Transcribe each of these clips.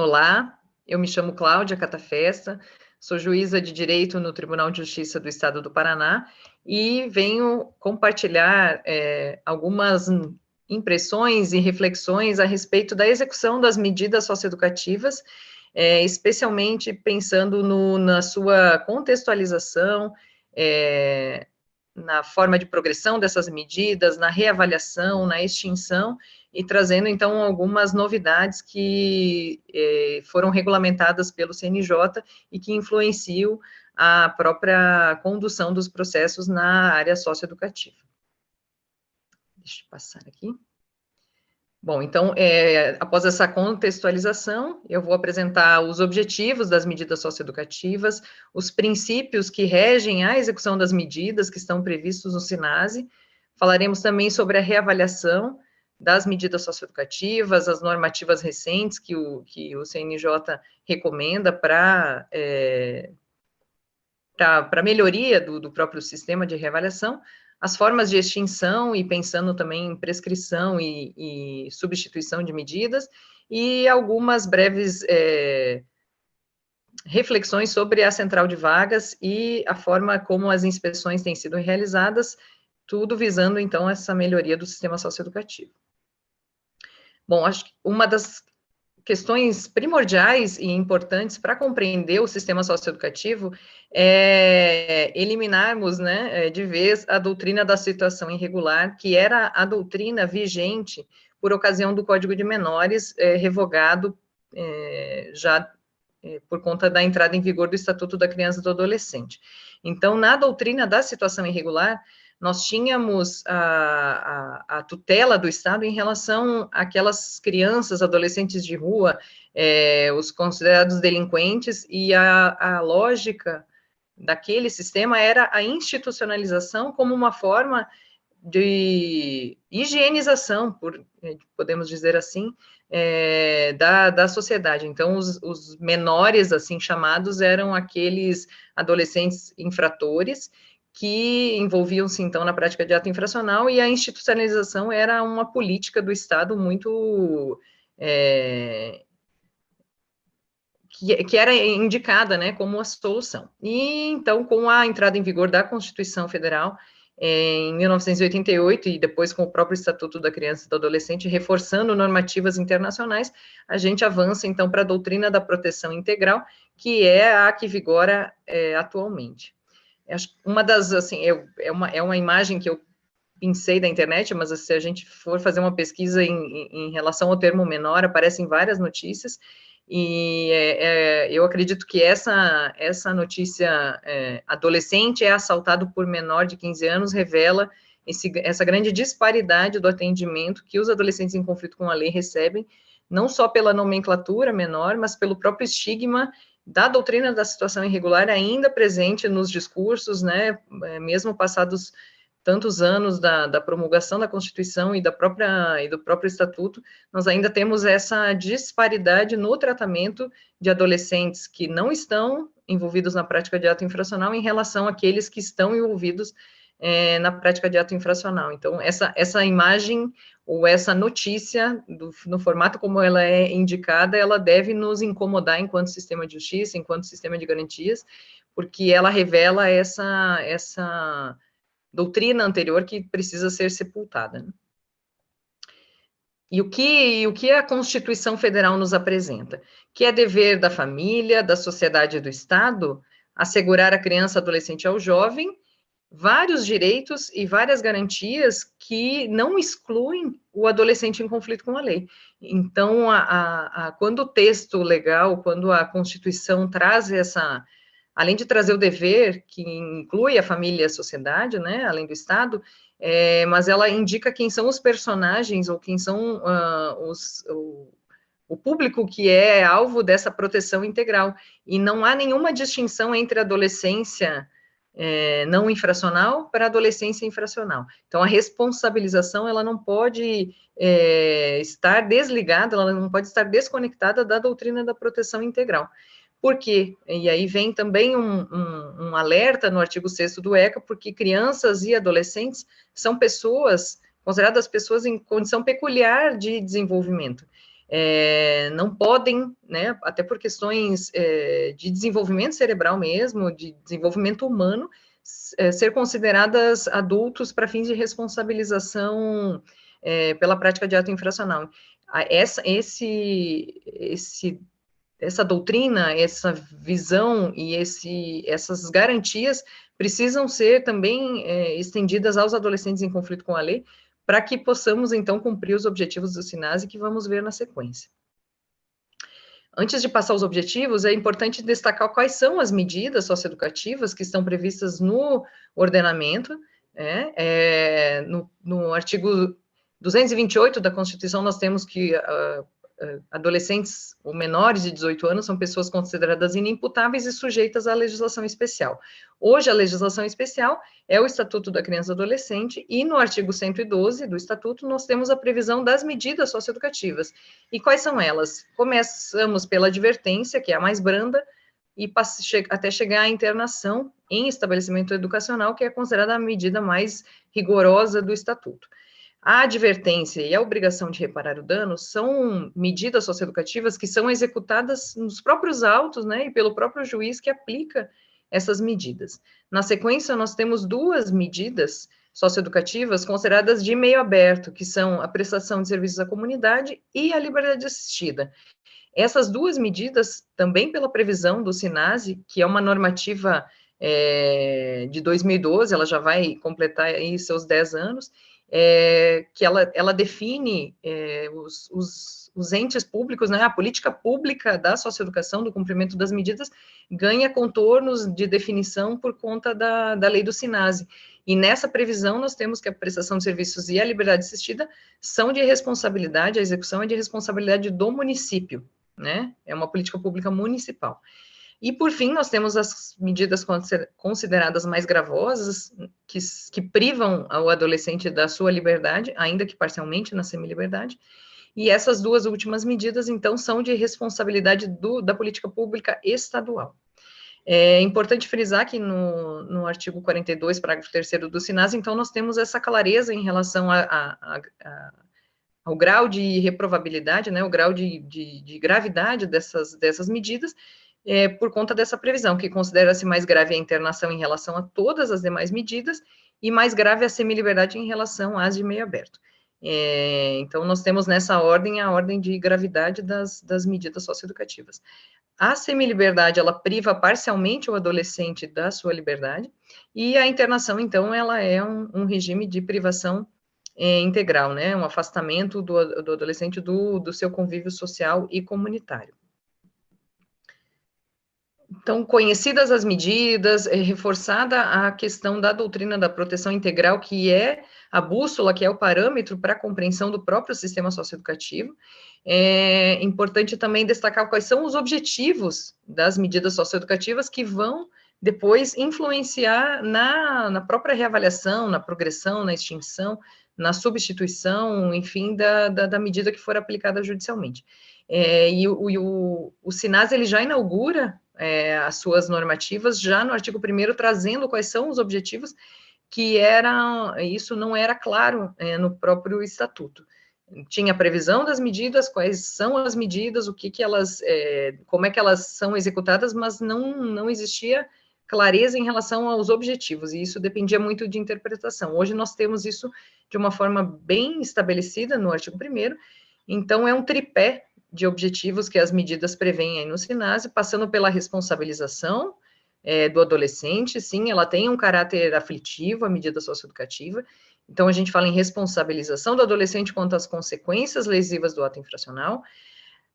Olá, eu me chamo Cláudia Catafesta, sou juíza de Direito no Tribunal de Justiça do Estado do Paraná e venho compartilhar algumas impressões e reflexões a respeito da execução das medidas socioeducativas, especialmente pensando na sua contextualização, na forma de progressão dessas medidas, na reavaliação, na extinção, e trazendo, então, algumas novidades que foram regulamentadas pelo CNJ e que influenciam a própria condução dos processos na área socioeducativa. Deixa eu passar aqui. Bom, então, após essa contextualização, eu vou apresentar os objetivos das medidas socioeducativas, os princípios que regem a execução das medidas que estão previstos no SINASE, falaremos também sobre a reavaliação das medidas socioeducativas, as normativas recentes que o CNJ recomenda para melhoria do próprio sistema de reavaliação, as formas de extinção e pensando também em prescrição e substituição de medidas, e algumas breves reflexões sobre a central de vagas e a forma como as inspeções têm sido realizadas, tudo visando, então, essa melhoria do sistema socioeducativo. Bom, acho que uma das questões primordiais e importantes para compreender o sistema socioeducativo é eliminarmos, né, de vez a doutrina da situação irregular, que era a doutrina vigente por ocasião do Código de Menores, revogado já por conta da entrada em vigor do Estatuto da Criança e do Adolescente. Então, na doutrina da situação irregular, nós tínhamos a tutela do Estado em relação àquelas crianças, adolescentes de rua, os considerados delinquentes, e a lógica daquele sistema era a institucionalização como uma forma de higienização, podemos dizer assim, da sociedade. Então, os menores, assim chamados, eram aqueles adolescentes infratores, que envolviam-se, então, na prática de ato infracional, e a institucionalização era uma política do Estado muito... que era indicada, né, como a solução. E, então, com a entrada em vigor da Constituição Federal, em 1988, e depois com o próprio Estatuto da Criança e do Adolescente, reforçando normativas internacionais, a gente avança, então, para a doutrina da proteção integral, que é a que vigora atualmente. Uma das, assim, é uma imagem que eu pensei da internet, mas se a gente for fazer uma pesquisa em relação ao termo menor, aparecem várias notícias, e eu acredito que essa notícia, adolescente é assaltado por menor de 15 anos, revela essa grande disparidade do atendimento que os adolescentes em conflito com a lei recebem, não só pela nomenclatura menor, mas pelo próprio estigma da doutrina da situação irregular ainda presente nos discursos, né, mesmo passados tantos anos da promulgação da Constituição e do próprio Estatuto, nós ainda temos essa disparidade no tratamento de adolescentes que não estão envolvidos na prática de ato infracional em relação àqueles que estão envolvidos na prática de ato infracional. Então, essa imagem ou essa notícia, no formato como ela é indicada, ela deve nos incomodar enquanto sistema de justiça, enquanto sistema de garantias, porque ela revela essa doutrina anterior que precisa ser sepultada. Né? E o que a Constituição Federal nos apresenta? Que é dever da família, da sociedade e do Estado assegurar à criança, adolescente e ao jovem vários direitos e várias garantias que não excluem o adolescente em conflito com a lei. Então, quando o texto legal, quando a Constituição traz além de trazer o dever, que inclui a família e a sociedade, né, além do Estado, mas ela indica quem são os personagens, ou quem são o público que é alvo dessa proteção integral, e não há nenhuma distinção entre adolescência não infracional para adolescência infracional. Então, a responsabilização, ela não pode estar desligada, ela não pode estar desconectada da doutrina da proteção integral. Por quê? E aí vem também um alerta no artigo 6º do ECA, porque crianças e adolescentes são pessoas, consideradas pessoas em condição peculiar de desenvolvimento. não podem, né, até por questões de desenvolvimento cerebral mesmo, de desenvolvimento humano, ser consideradas adultos para fins de responsabilização pela prática de ato infracional. Essa doutrina, essa visão e essas garantias precisam ser também estendidas aos adolescentes em conflito com a lei, para que possamos, então, cumprir os objetivos do SINASE, que vamos ver na sequência. Antes de passar os objetivos, é importante destacar quais são as medidas socioeducativas que estão previstas no ordenamento, no artigo 228 da Constituição, nós temos que adolescentes ou menores de 18 anos são pessoas consideradas inimputáveis e sujeitas à legislação especial. Hoje, a legislação especial é o Estatuto da Criança e Adolescente, e no artigo 112 do Estatuto, nós temos a previsão das medidas socioeducativas. E quais são elas? Começamos pela advertência, que é a mais branda, e até chegar à internação em estabelecimento educacional, que é considerada a medida mais rigorosa do Estatuto. A advertência e a obrigação de reparar o dano são medidas socioeducativas que são executadas nos próprios autos, né, e pelo próprio juiz que aplica essas medidas. Na sequência, nós temos duas medidas socioeducativas consideradas de meio aberto, que são a prestação de serviços à comunidade e a liberdade assistida. Essas duas medidas, também pela previsão do SINASE, que é uma normativa de 2012, ela já vai completar aí seus 10 anos, que ela define os entes públicos, né, a política pública da socioeducação, do cumprimento das medidas, ganha contornos de definição por conta da lei do SINASE. E nessa previsão, nós temos que a prestação de serviços e a liberdade assistida são de responsabilidade, a execução é de responsabilidade do município, né, é uma política pública municipal. E, por fim, nós temos as medidas consideradas mais gravosas, que privam o adolescente da sua liberdade, ainda que parcialmente na semi-liberdade, e essas duas últimas medidas, então, são de responsabilidade da política pública estadual. É importante frisar que no artigo 42, parágrafo 3º do SINASE, então, nós temos essa clareza em relação ao grau de reprovabilidade, né, o grau de gravidade dessas medidas, por conta dessa previsão, que considera-se mais grave a internação em relação a todas as demais medidas, e mais grave a semi-liberdade em relação às de meio aberto. Então, nós temos nessa ordem a ordem de gravidade das medidas socioeducativas. A semi-liberdade, ela priva parcialmente o adolescente da sua liberdade, e a internação, então, ela é um regime de privação integral, né, um afastamento do adolescente do seu convívio social e comunitário. Então, conhecidas as medidas, reforçada a questão da doutrina da proteção integral, que é a bússola, que é o parâmetro para a compreensão do próprio sistema socioeducativo. É importante também destacar quais são os objetivos das medidas socioeducativas que vão depois influenciar na própria reavaliação, na progressão, na extinção, na substituição, enfim, da medida que for aplicada judicialmente. E o SINASE, ele já inaugura as suas normativas, já no artigo 1º, trazendo quais são os objetivos, isso não era claro no próprio estatuto. Tinha previsão das medidas, quais são as medidas, como é que elas são executadas, mas não existia clareza em relação aos objetivos, e isso dependia muito de interpretação. Hoje nós temos isso de uma forma bem estabelecida no artigo 1º, então é um tripé de objetivos que as medidas prevêem aí no SINASE, passando pela responsabilização do adolescente, sim, ela tem um caráter aflitivo, a medida socioeducativa, então a gente fala em responsabilização do adolescente quanto às consequências lesivas do ato infracional,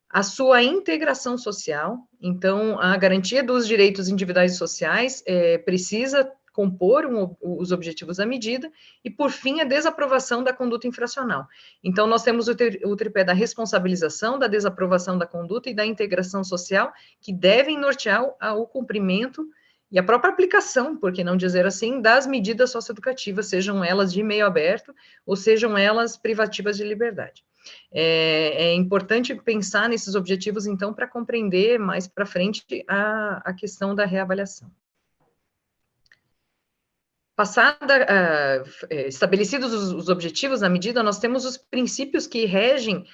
a sua integração social, então a garantia dos direitos individuais e sociais precisa compor os objetivos da medida, e, por fim, a desaprovação da conduta infracional. Então, nós temos o tripé da responsabilização, da desaprovação da conduta e da integração social, que devem nortear o cumprimento e a própria aplicação, por que não dizer assim, das medidas socioeducativas, sejam elas de meio aberto ou sejam elas privativas de liberdade. É importante pensar nesses objetivos, então, para compreender mais para frente a questão da reavaliação. Estabelecidos os objetivos da medida, nós temos os princípios que regem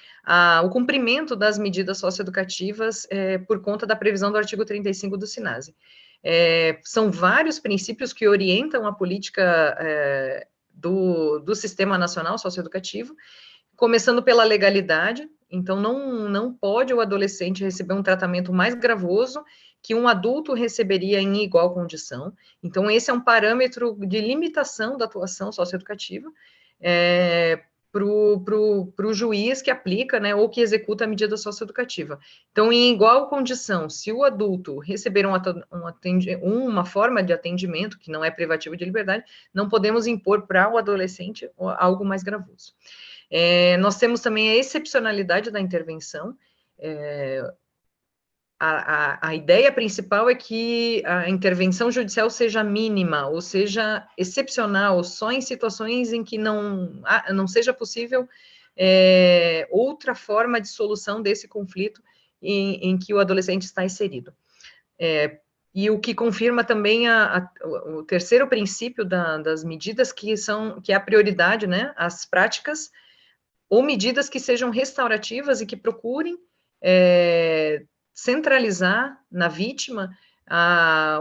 o cumprimento das medidas socioeducativas por conta da previsão do artigo 35 do SINASE. São vários princípios que orientam a política do Sistema Nacional Socioeducativo, começando pela legalidade. Então, não pode o adolescente receber um tratamento mais gravoso que um adulto receberia em igual condição. Então, esse é um parâmetro de limitação da atuação socioeducativa para o juiz que aplica, né, ou que executa a medida socioeducativa. Então, em igual condição, se o adulto receber uma forma de atendimento que não é privativo de liberdade, não podemos impor para o adolescente algo mais gravoso. Nós temos também a excepcionalidade da intervenção. A ideia principal é que a intervenção judicial seja mínima, ou seja, excepcional, só em situações em que não seja possível outra forma de solução desse conflito em que o adolescente está inserido. E o que confirma também o terceiro princípio das medidas, que é a prioridade, né, as práticas ou medidas que sejam restaurativas e que procurem centralizar na vítima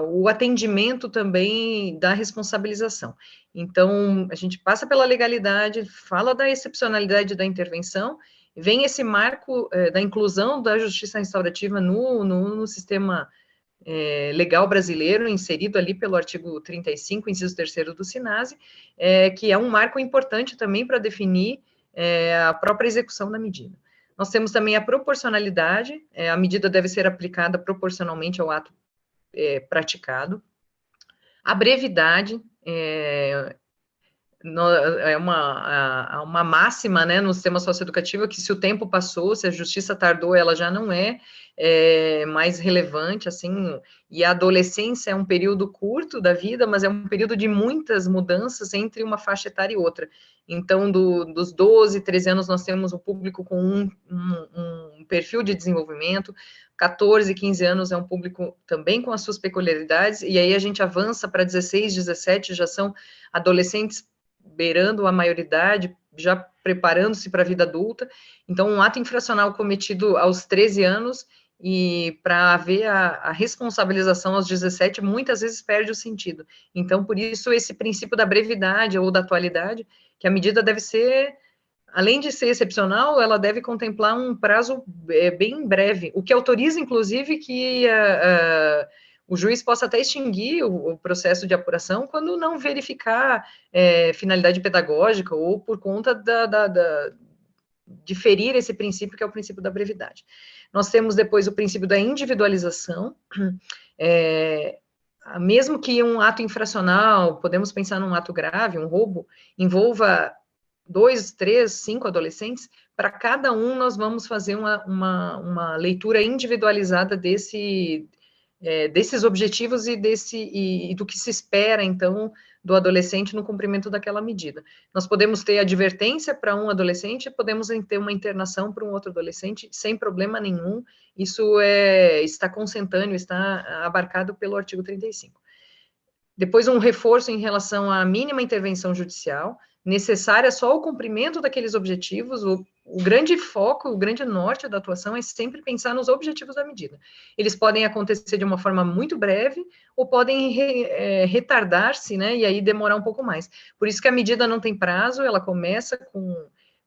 o atendimento também da responsabilização. Então, a gente passa pela legalidade, fala da excepcionalidade da intervenção, vem esse marco da inclusão da justiça restaurativa no sistema legal brasileiro, inserido ali pelo artigo 35, inciso 3º do SINASE, que é um marco importante também para definir a própria execução da medida. Nós temos também a proporcionalidade, a medida deve ser aplicada proporcionalmente ao ato praticado. A brevidade, é uma máxima, né, no sistema socioeducativo, que se o tempo passou, se a justiça tardou, ela já não é mais relevante, assim, e a adolescência é um período curto da vida, mas é um período de muitas mudanças entre uma faixa etária e outra. Então, dos 12, 13 anos, nós temos um público com um perfil de desenvolvimento, 14, 15 anos é um público também com as suas peculiaridades, e aí a gente avança para 16, 17, já são adolescentes beirando a maioridade, já preparando-se para a vida adulta. Então, um ato infracional cometido aos 13 anos, e para haver a responsabilização aos 17, muitas vezes perde o sentido. Então, por isso, esse princípio da brevidade ou da atualidade, que a medida deve ser, além de ser excepcional, ela deve contemplar um prazo bem breve, o que autoriza, inclusive, que o juiz possa até extinguir o processo de apuração quando não verificar finalidade pedagógica ou por conta de ferir esse princípio, que é o princípio da brevidade. Nós temos depois o princípio da individualização, mesmo que um ato infracional, podemos pensar num ato grave, um roubo, envolva 2, 3, 5 adolescentes, para cada um nós vamos fazer uma leitura individualizada desses objetivos e do que se espera, então, do adolescente no cumprimento daquela medida. Nós podemos ter advertência para um adolescente, podemos ter uma internação para um outro adolescente, sem problema nenhum, isso está consentâneo, está abarcado pelo artigo 35. Depois, um reforço em relação à mínima intervenção judicial, necessária só o cumprimento daqueles objetivos. O grande foco, o grande norte da atuação é sempre pensar nos objetivos da medida. Eles podem acontecer de uma forma muito breve ou podem retardar-se, né, e aí demorar um pouco mais. Por isso que a medida não tem prazo, ela começa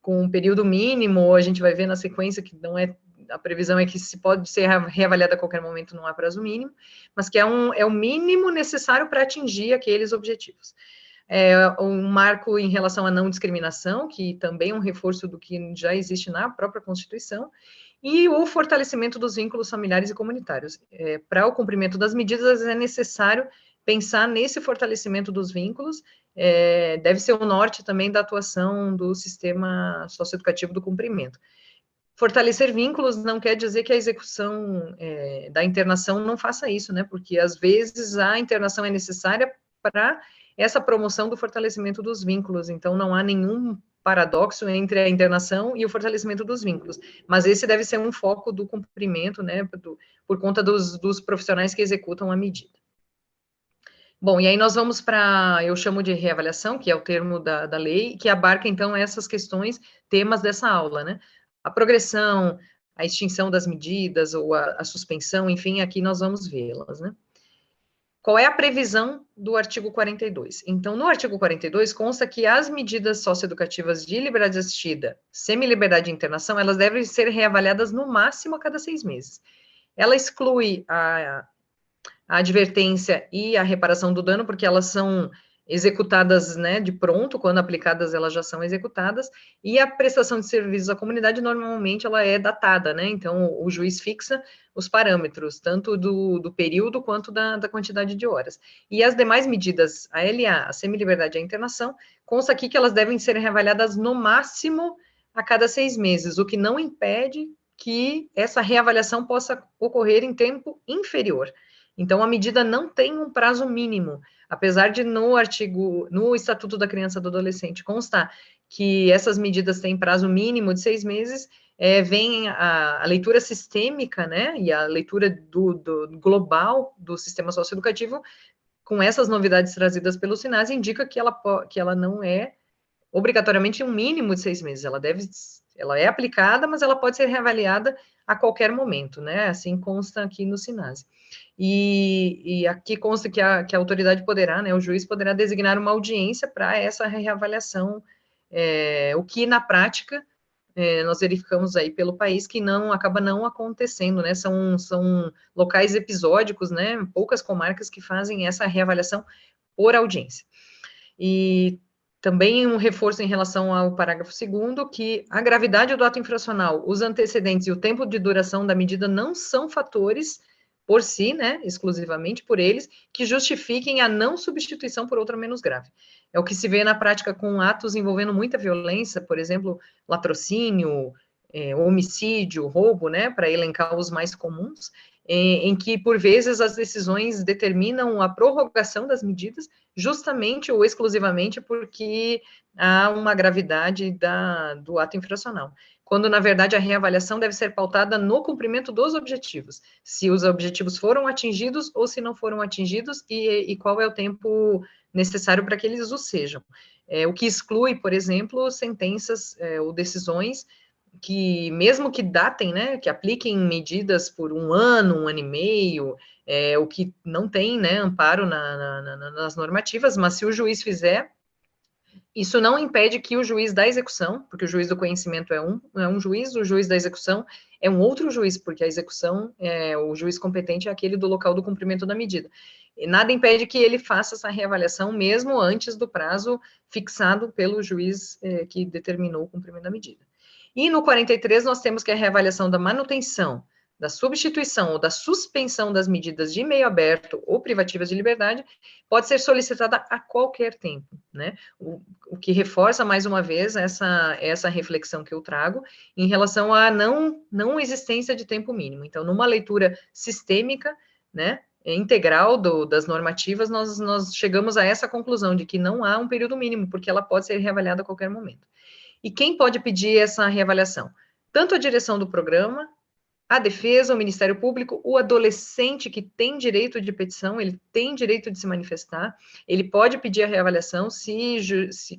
com um período mínimo, a gente vai ver na sequência que não é, a previsão é que se pode ser reavaliada a qualquer momento, não há prazo mínimo, mas que é o mínimo necessário para atingir aqueles objetivos. Um marco em relação à não discriminação, que também é um reforço do que já existe na própria Constituição, e o fortalecimento dos vínculos familiares e comunitários. Para o cumprimento das medidas, é necessário pensar nesse fortalecimento dos vínculos, deve ser o norte também da atuação do sistema socioeducativo do cumprimento. Fortalecer vínculos não quer dizer que a execução da internação não faça isso, né? Porque, às vezes, a internação é necessária para essa promoção do fortalecimento dos vínculos, então não há nenhum paradoxo entre a internação e o fortalecimento dos vínculos, mas esse deve ser um foco do cumprimento, né, por conta dos profissionais que executam a medida. Bom, e aí nós vamos para, eu chamo de reavaliação, que é o termo da lei, que abarca, então, essas questões, temas dessa aula, né? A progressão, a extinção das medidas, ou a suspensão, enfim, aqui nós vamos vê-las, né? Qual é a previsão do artigo 42? Então, no artigo 42, consta que as medidas socioeducativas de liberdade assistida, semi-liberdade e internação, elas devem ser reavaliadas no máximo a cada 6 meses. Ela exclui a advertência e a reparação do dano, porque elas são executadas, né, de pronto, quando aplicadas elas já são executadas, e a prestação de serviços à comunidade, normalmente, ela é datada, né, então o juiz fixa os parâmetros, tanto do período quanto da quantidade de horas. E as demais medidas, a LA, a semi-liberdade e a internação, consta aqui que elas devem ser reavaliadas no máximo a cada 6 meses, o que não impede que essa reavaliação possa ocorrer em tempo inferior. Então, a medida não tem um prazo mínimo, apesar de no Estatuto da Criança e do Adolescente constar que essas medidas têm prazo mínimo de 6 meses, vem a leitura sistêmica, né, e a leitura do global do sistema socioeducativo, com essas novidades trazidas pelo SINASE, indica que ela não é obrigatoriamente um mínimo de 6 meses, ela é aplicada, mas ela pode ser reavaliada a qualquer momento, né, assim consta aqui no SINASE. E aqui consta que a autoridade poderá, né, o juiz poderá designar uma audiência para essa reavaliação, o que na prática nós verificamos aí pelo país que acaba não acontecendo, né, são locais episódicos, né, poucas comarcas que fazem essa reavaliação por audiência. E também um reforço em relação ao parágrafo 2º, que a gravidade do ato infracional, os antecedentes e o tempo de duração da medida não são fatores por si, né, exclusivamente por eles, que justifiquem a não substituição por outra menos grave. É o que se vê na prática com atos envolvendo muita violência, por exemplo, latrocínio, homicídio, roubo, né, para elencar os mais comuns, em que, por vezes, as decisões determinam a prorrogação das medidas, justamente ou exclusivamente porque há uma gravidade do ato infracional, quando, na verdade, a reavaliação deve ser pautada no cumprimento dos objetivos, se os objetivos foram atingidos ou se não foram atingidos, e qual é o tempo necessário para que eles o sejam. O que exclui, por exemplo, sentenças ou decisões que, mesmo que datem, né, que apliquem medidas por um ano e meio, o que não tem, né, amparo nas normativas, mas se o juiz fizer, isso não impede que o juiz da execução, porque o juiz do conhecimento é um juiz, o juiz da execução é um outro juiz, porque a execução, o juiz competente é aquele do local do cumprimento da medida. E nada impede que ele faça essa reavaliação mesmo antes do prazo fixado pelo juiz que determinou o cumprimento da medida. E no 43, nós temos que a reavaliação da manutenção, da substituição ou da suspensão das medidas de meio aberto ou privativas de liberdade pode ser solicitada a qualquer tempo, né? O que reforça, mais uma vez, essa reflexão que eu trago em relação à não existência de tempo mínimo. Então, numa leitura sistêmica, né, integral das normativas, nós chegamos a essa conclusão de que não há um período mínimo, porque ela pode ser reavaliada a qualquer momento. E quem pode pedir essa reavaliação? Tanto a direção do programa, a defesa, o Ministério Público, o adolescente que tem direito de petição, ele tem direito de se manifestar, ele pode pedir a reavaliação se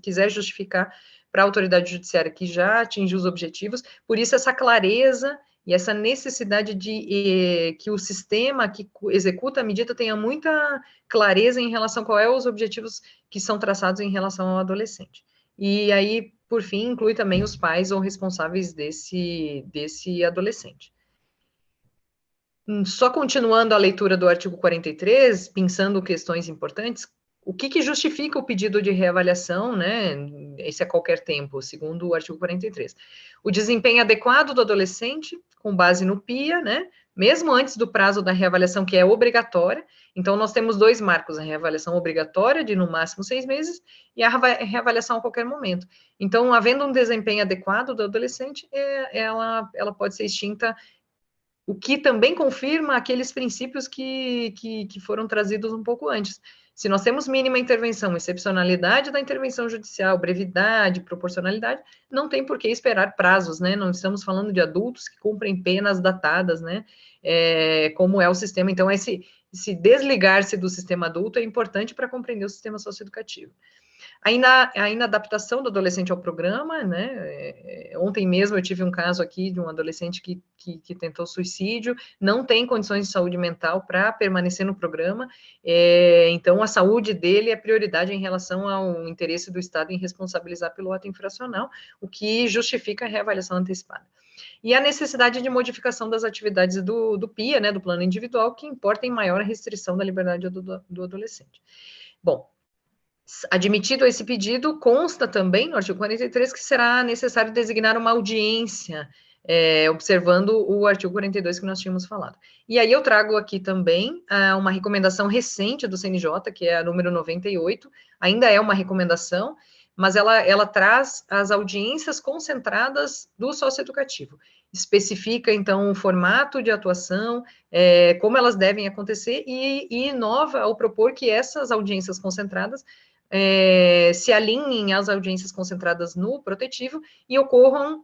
quiser justificar para a autoridade judiciária que já atingiu os objetivos, por isso essa clareza e essa necessidade de que o sistema que executa a medida tenha muita clareza em relação a quais são os objetivos que são traçados em relação ao adolescente. E aí, por fim, inclui também os pais ou responsáveis desse adolescente. Só continuando a leitura do artigo 43, pensando questões importantes, o que justifica o pedido de reavaliação, né? Esse a qualquer tempo, segundo o artigo 43. O desempenho adequado do adolescente, com base no PIA, né? Mesmo antes do prazo da reavaliação, que é obrigatória. Então, nós temos dois marcos: a reavaliação obrigatória, de no máximo 6 meses, e a reavaliação a qualquer momento. Então, havendo um desempenho adequado do adolescente, ela pode ser extinta, o que também confirma aqueles princípios que foram trazidos um pouco antes. Se nós temos mínima intervenção, excepcionalidade da intervenção judicial, brevidade, proporcionalidade, não tem por que esperar prazos, né? Não estamos falando de adultos que cumprem penas datadas, né? Como é o sistema. Então, esse desligar-se do sistema adulto é importante para compreender o sistema socioeducativo. A inadaptação do adolescente ao programa, né? Ontem mesmo eu tive um caso aqui de um adolescente que tentou suicídio, não tem condições de saúde mental para permanecer no programa, então a saúde dele é prioridade em relação ao interesse do Estado em responsabilizar pelo ato infracional, o que justifica a reavaliação antecipada. E a necessidade de modificação das atividades do PIA, né, do plano individual, que importa em maior restrição da liberdade do adolescente. Bom, admitido esse pedido, consta também no artigo 43 que será necessário designar uma audiência, observando o artigo 42 que nós tínhamos falado. E aí eu trago aqui também uma recomendação recente do CNJ, que é a número 98, ainda é uma recomendação, mas ela traz as audiências concentradas do socioeducativo. Especifica, então, o formato de atuação, como elas devem acontecer, e inova ao propor que essas audiências concentradas se alinhem às audiências concentradas no protetivo e ocorram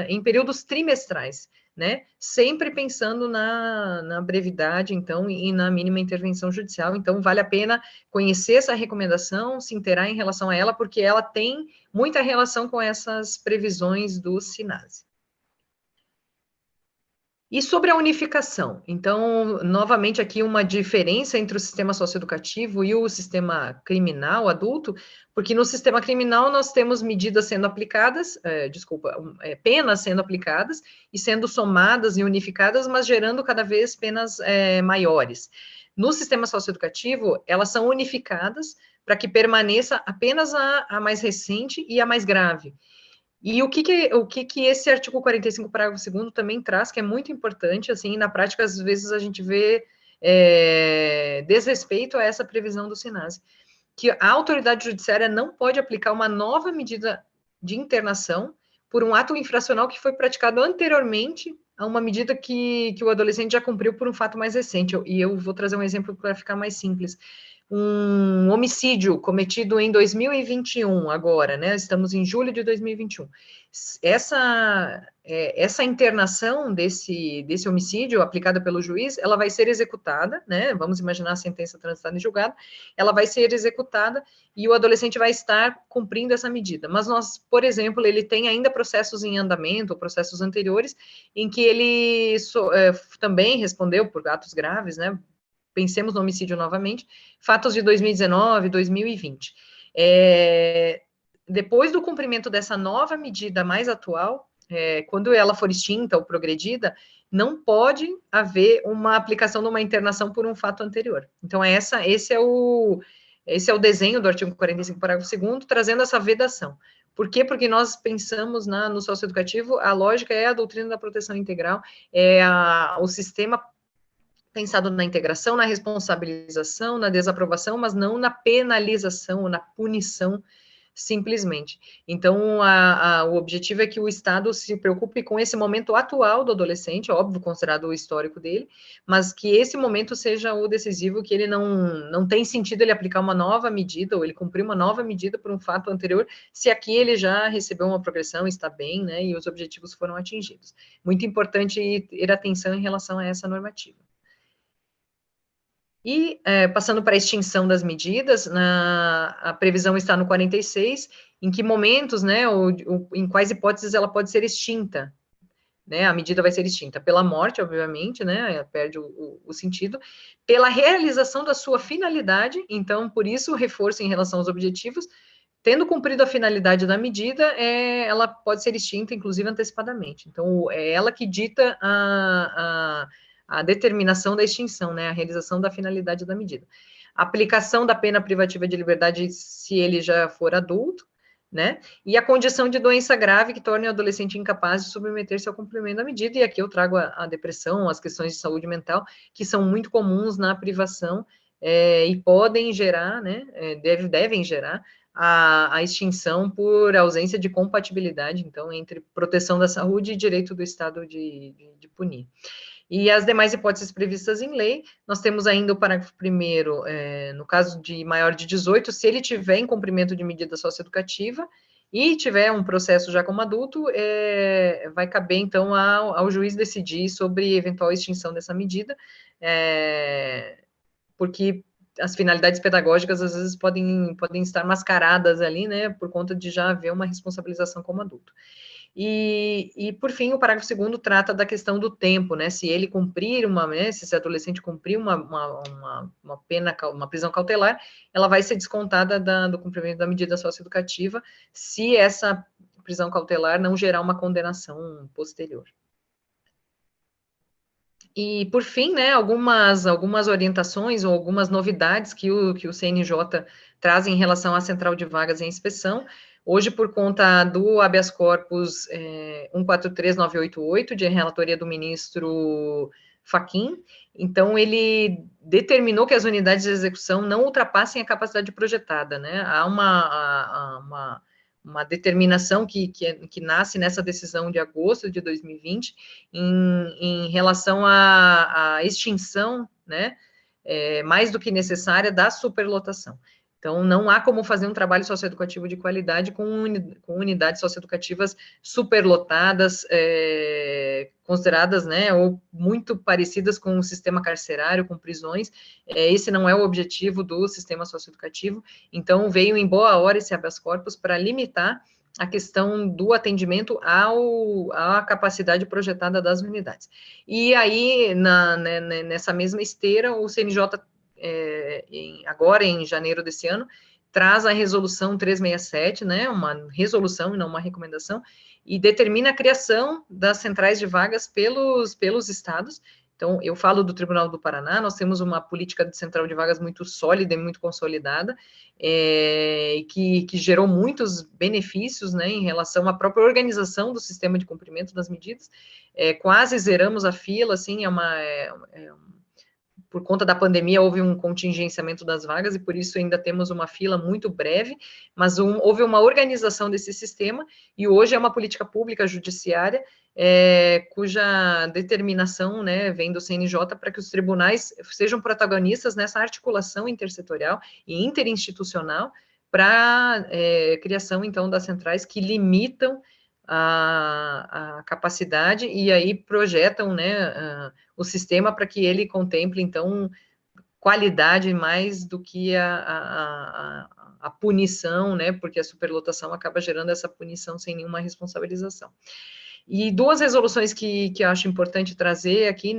em períodos trimestrais, né? Sempre pensando na brevidade, então, e na mínima intervenção judicial. Então, vale a pena conhecer essa recomendação, se inteirar em relação a ela, porque ela tem muita relação com essas previsões do SINASE. E sobre a unificação, então, novamente aqui uma diferença entre o sistema socioeducativo e o sistema criminal adulto, porque no sistema criminal nós temos medidas sendo aplicadas, penas sendo aplicadas e sendo somadas e unificadas, mas gerando cada vez penas maiores. No sistema socioeducativo, elas são unificadas para que permaneça apenas a mais recente e a mais grave. E o que esse artigo 45, parágrafo 2º, também traz, que é muito importante, assim, na prática, às vezes a gente vê desrespeito a essa previsão do SINASE, que a autoridade judiciária não pode aplicar uma nova medida de internação por um ato infracional que foi praticado anteriormente a uma medida que o adolescente já cumpriu por um fato mais recente. E eu vou trazer um exemplo para ficar mais simples. Um homicídio cometido em 2021, agora, né? Estamos em julho de 2021. Essa internação desse homicídio aplicada pelo juiz, ela vai ser executada, né? Vamos imaginar a sentença transitada em julgado, ela vai ser executada e o adolescente vai estar cumprindo essa medida. Mas nós, por exemplo, ele tem ainda processos em andamento, processos anteriores, em que ele também respondeu por atos graves, né? Pensemos no homicídio novamente, fatos de 2019, 2020. Depois do cumprimento dessa nova medida mais atual, quando ela for extinta ou progredida, não pode haver uma aplicação de uma internação por um fato anterior. Então, esse é o desenho do artigo 45, parágrafo 2º, trazendo essa vedação. Por quê? Porque nós pensamos no socioeducativo, a lógica é a doutrina da proteção integral, o sistema pensado na integração, na responsabilização, na desaprovação, mas não na penalização ou na punição, simplesmente. Então, o objetivo é que o Estado se preocupe com esse momento atual do adolescente, óbvio, considerado o histórico dele, mas que esse momento seja o decisivo, que ele não tem sentido ele aplicar uma nova medida, ou ele cumprir uma nova medida por um fato anterior, se aqui ele já recebeu uma progressão, está bem, né, e os objetivos foram atingidos. Muito importante ter atenção em relação a essa normativa. E, passando para a extinção das medidas, a previsão está no 46, em que momentos, né, em quais hipóteses ela pode ser extinta, né, a medida vai ser extinta pela morte, obviamente, né, perde o sentido, pela realização da sua finalidade, então, por isso, o reforço em relação aos objetivos, tendo cumprido a finalidade da medida, ela pode ser extinta, inclusive, antecipadamente. Então, é ela que dita a determinação da extinção, né, a realização da finalidade da medida. A aplicação da pena privativa de liberdade se ele já for adulto, né, e a condição de doença grave que torne o adolescente incapaz de submeter-se ao cumprimento da medida, e aqui eu trago a depressão, as questões de saúde mental, que são muito comuns na privação, e podem gerar, né, devem gerar a extinção por ausência de compatibilidade, então, entre proteção da saúde e direito do Estado de punir. E as demais hipóteses previstas em lei, nós temos ainda o parágrafo 1º, no caso de maior de 18, se ele tiver em cumprimento de medida socioeducativa e tiver um processo já como adulto, vai caber, então, ao juiz decidir sobre eventual extinção dessa medida, porque as finalidades pedagógicas, às vezes, podem estar mascaradas ali, né, por conta de já haver uma responsabilização como adulto. E por fim, o parágrafo 2º trata da questão do tempo, né, se ele cumprir se esse adolescente cumprir uma pena, uma prisão cautelar, ela vai ser descontada do cumprimento da medida socioeducativa, se essa prisão cautelar não gerar uma condenação posterior. E, por fim, né, algumas orientações ou algumas novidades que o CNJ traz em relação à central de vagas e inspeção. Hoje, por conta do habeas corpus 143988, de relatoria do ministro Fachin, então ele determinou que as unidades de execução não ultrapassem a capacidade projetada, né? Há uma determinação que nasce nessa decisão de agosto de 2020, em relação à extinção, né, mais do que necessária, da superlotação. Então, não há como fazer um trabalho socioeducativo de qualidade com unidades socioeducativas superlotadas, consideradas, né, ou muito parecidas com o sistema carcerário, com prisões. Esse não é o objetivo do sistema socioeducativo. Então, veio em boa hora esse habeas corpus para limitar a questão do atendimento à capacidade projetada das unidades. E aí, nessa mesma esteira, o CNJ, agora em janeiro desse ano, traz a resolução 367, né, uma resolução e não uma recomendação, e determina a criação das centrais de vagas pelos estados. Então, eu falo do Tribunal do Paraná, nós temos uma política de central de vagas muito sólida e muito consolidada, que gerou muitos benefícios, né, em relação à própria organização do sistema de cumprimento das medidas. Quase zeramos a fila, assim, por conta da pandemia, houve um contingenciamento das vagas, e por isso ainda temos uma fila muito breve, mas houve uma organização desse sistema, e hoje é uma política pública judiciária, cuja determinação, né, vem do CNJ para que os tribunais sejam protagonistas nessa articulação intersetorial e interinstitucional para criação, então, das centrais que limitam a capacidade e aí projetam, né, o sistema para que ele contemple, então, qualidade mais do que a punição, né, porque a superlotação acaba gerando essa punição sem nenhuma responsabilização. E duas resoluções que eu acho importante trazer aqui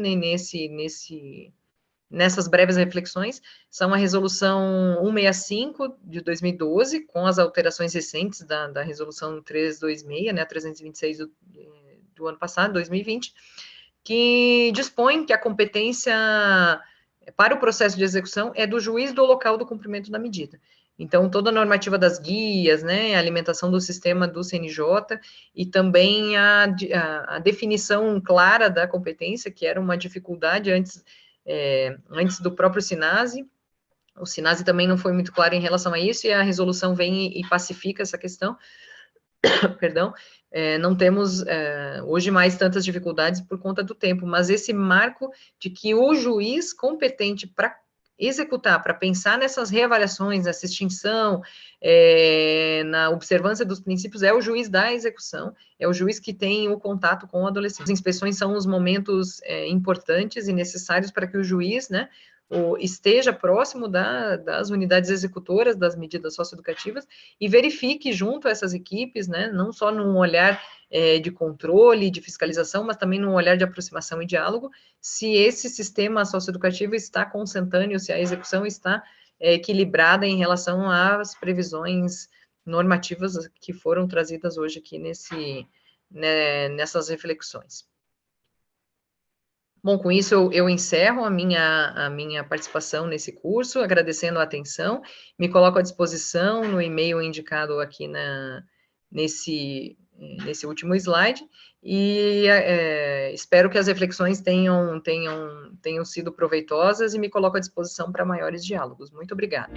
nessas breves reflexões, são a resolução 165 de 2012, com as alterações recentes da resolução 326, né, 326 do ano passado, 2020, que dispõe que a competência para o processo de execução é do juiz do local do cumprimento da medida. Então, toda a normativa das guias, né, a alimentação do sistema do CNJ, e também a definição clara da competência, que era uma dificuldade antes do próprio SINASE. O SINASE também não foi muito claro em relação a isso, e a resolução vem e pacifica essa questão. Perdão, não temos hoje mais tantas dificuldades por conta do tempo, mas esse marco de que o juiz competente para executar, para pensar nessas reavaliações, nessa extinção, na observância dos princípios, é o juiz da execução, é o juiz que tem o contato com o adolescente. As inspeções são os momentos importantes e necessários para que o juiz, né, esteja próximo das unidades executoras das medidas socioeducativas e verifique junto a essas equipes, né, não só num olhar de controle, de fiscalização, mas também num olhar de aproximação e diálogo, se esse sistema socioeducativo está consentâneo, se a execução está equilibrada em relação às previsões normativas que foram trazidas hoje aqui nessas reflexões. Bom, com isso eu encerro a minha participação nesse curso, agradecendo a atenção, me coloco à disposição no e-mail indicado aqui nesse último slide, e espero que as reflexões tenham sido proveitosas, e me coloco à disposição para maiores diálogos. Muito obrigada.